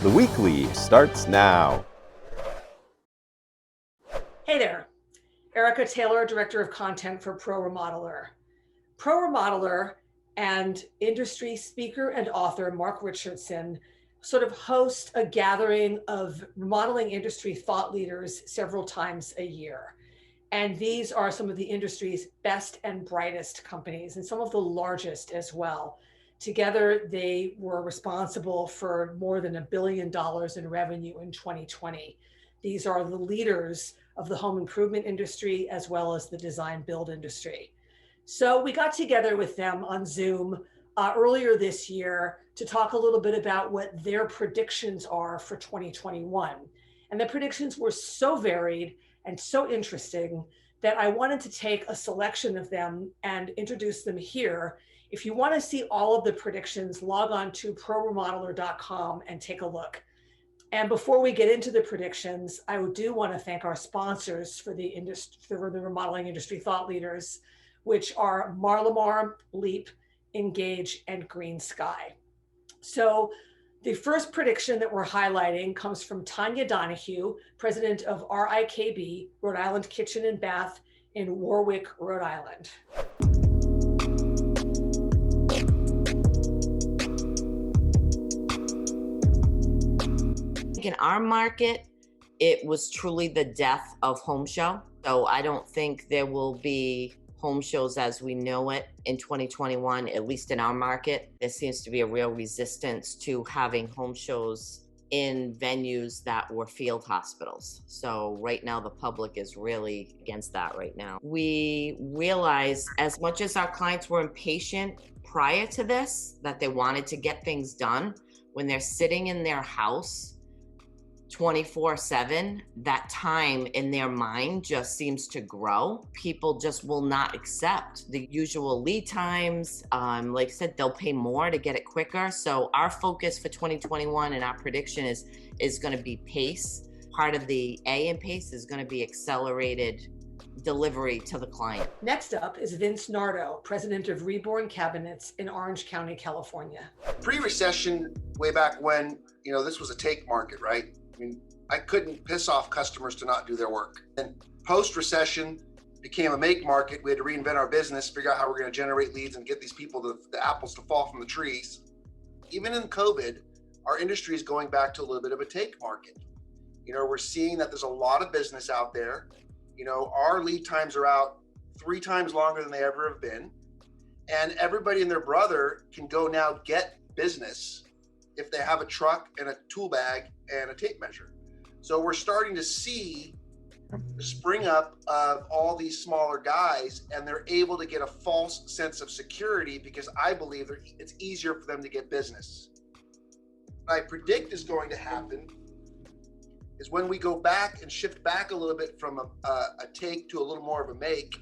The Weekly starts now. Hey there, Erica Taylor, Director of Content for Pro Remodeler. Pro Remodeler and industry speaker and author Mark Richardson sort of host a gathering of remodeling industry thought leaders several times a year. And these are some of the industry's best and brightest companies, and some of the largest as well. Together, they were responsible for more than $1 billion in revenue in 2020. These are the leaders of the home improvement industry as well as the design build industry. So we got together with them on Zoom earlier this year to talk a little bit about what their predictions are for 2021. And the predictions were so varied and so interesting that I wanted to take a selection of them and introduce them here. If you want to see all of the predictions, log on to proremodeler.com and take a look. And before we get into the predictions, I do want to thank our sponsors for the remodeling industry thought leaders, which are Marlamar, Leap, Engage, and Green Sky. So the first prediction that we're highlighting comes from Tanya Donahue, president of RIKB, Rhode Island Kitchen and Bath in Warwick, Rhode Island. In our market, it was truly the death of home show. So I don't think there will be home shows as we know it in 2021, at least in our market. There seems to be a real resistance to having home shows in venues that were field hospitals. So right now the public is really against that right now. We realize as much as our clients were impatient prior to this, that they wanted to get things done, when they're sitting in their house 24/7, that time in their mind just seems to grow. People just will not accept the usual lead times. Like I said, they'll pay more to get it quicker. So our focus for 2021 and our prediction is going to be pace. Part of the A in pace is going to be accelerated delivery to the client. Next up is Vince Nardo, president of Reborn Cabinets in Orange County, California. Pre-recession, way back when, this was a take market, right? I mean, I couldn't piss off customers to not do their work. And post-recession became a make market. We had to reinvent our business, figure out how we're going to generate leads and get these people, the apples to fall from the trees. Even in COVID, our industry is going back to a little bit of a take market. We're seeing that there's a lot of business out there. Our lead times are out 3 times longer than they ever have been. And everybody and their brother can go now get business if they have a truck and a tool bag and a tape measure. So we're starting to see the spring up of all these smaller guys, and they're able to get a false sense of security because I believe it's easier for them to get business. What I predict is going to happen is when we go back and shift back a little bit from a take to a little more of a make,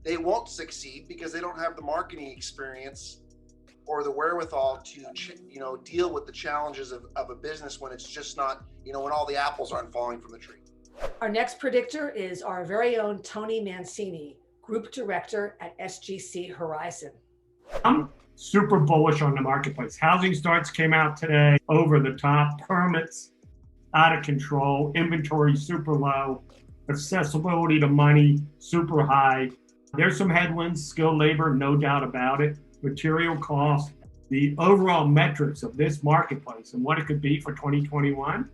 they won't succeed because they don't have the marketing experience or the wherewithal to deal with the challenges of a business when it's just not, when all the apples aren't falling from the tree. Our next predictor is our very own Tony Mancini, Group Director at SGC Horizon. I'm super bullish on the marketplace. Housing starts came out today, over the top, permits out of control, inventory super low, accessibility to money super high. There's some headwinds, skilled labor, no doubt about it. Material costs, the overall metrics of this marketplace and what it could be for 2021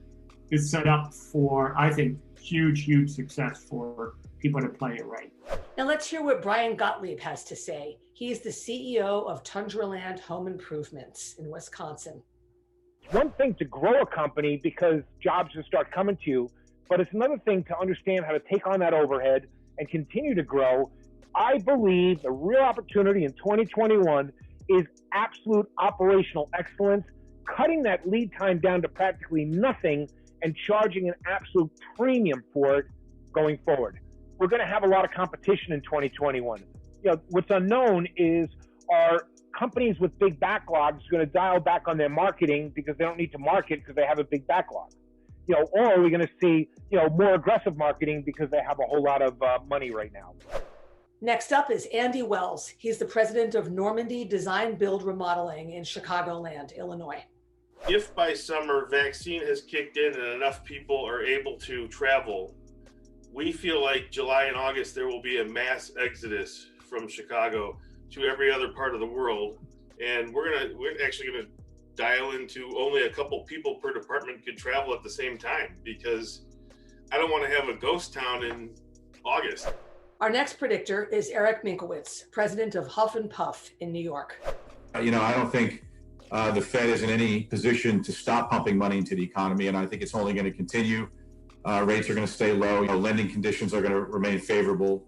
is set up for, I think, huge success for people to play it right. Now let's hear what Brian Gottlieb has to say. He's the CEO of Tundraland Home Improvements in Wisconsin. It's one thing to grow a company because jobs will start coming to you, but it's another thing to understand how to take on that overhead and continue to grow. I believe the real opportunity in 2021 is absolute operational excellence, cutting that lead time down to practically nothing and charging an absolute premium for it going forward. We're going to have a lot of competition in 2021. What's unknown is are companies with big backlogs going to dial back on their marketing because they don't need to market because they have a big backlog? Or are we going to see, more aggressive marketing because they have a whole lot of money right now? Next up is Andy Wells. He's the president of Normandy Design Build Remodeling in Chicagoland, Illinois. If by summer vaccine has kicked in and enough people are able to travel, we feel like July and August there will be a mass exodus from Chicago to every other part of the world, and we're actually gonna dial into only a couple people per department could travel at the same time, because I don't want to have a ghost town in August. Our next predictor is Eric Minkowitz, president of Huff and Puff in New York. I don't think the Fed is in any position to stop pumping money into the economy, and I think it's only going to continue. Rates are going to stay low. Lending conditions are going to remain favorable,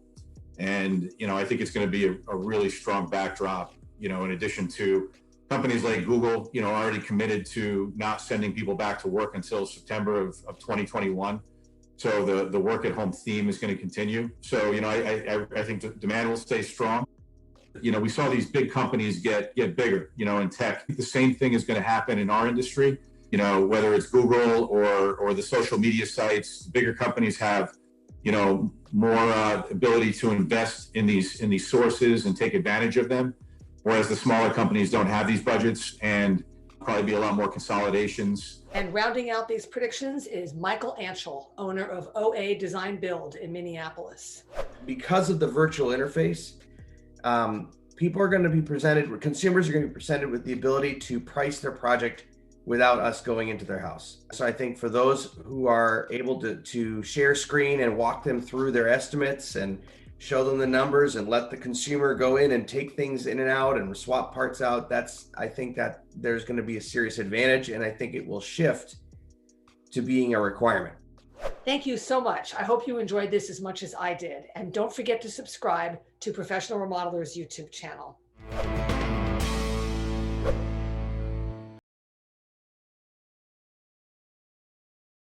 and I think it's going to be a really strong backdrop. In addition to companies like Google, already committed to not sending people back to work until September of 2021. So the work at home theme is going to continue. So I think the demand will stay strong. We saw these big companies get bigger, in tech. The same thing is going to happen in our industry. Whether it's Google or the social media sites, bigger companies have, more ability to invest in these sources and take advantage of them. Whereas the smaller companies don't have these budgets, and probably be a lot more consolidations. And rounding out these predictions is Michael Anchel, owner of OA Design Build in Minneapolis. Because of the virtual interface, consumers are going to be presented with the ability to price their project without us going into their house. So I think for those who are able to share screen and walk them through their estimates and show them the numbers and let the consumer go in and take things in and out and swap parts out, I think that there's going to be a serious advantage, and I think it will shift to being a requirement. Thank you so much. I hope you enjoyed this as much as I did. And don't forget to subscribe to Professional Remodeler's YouTube channel.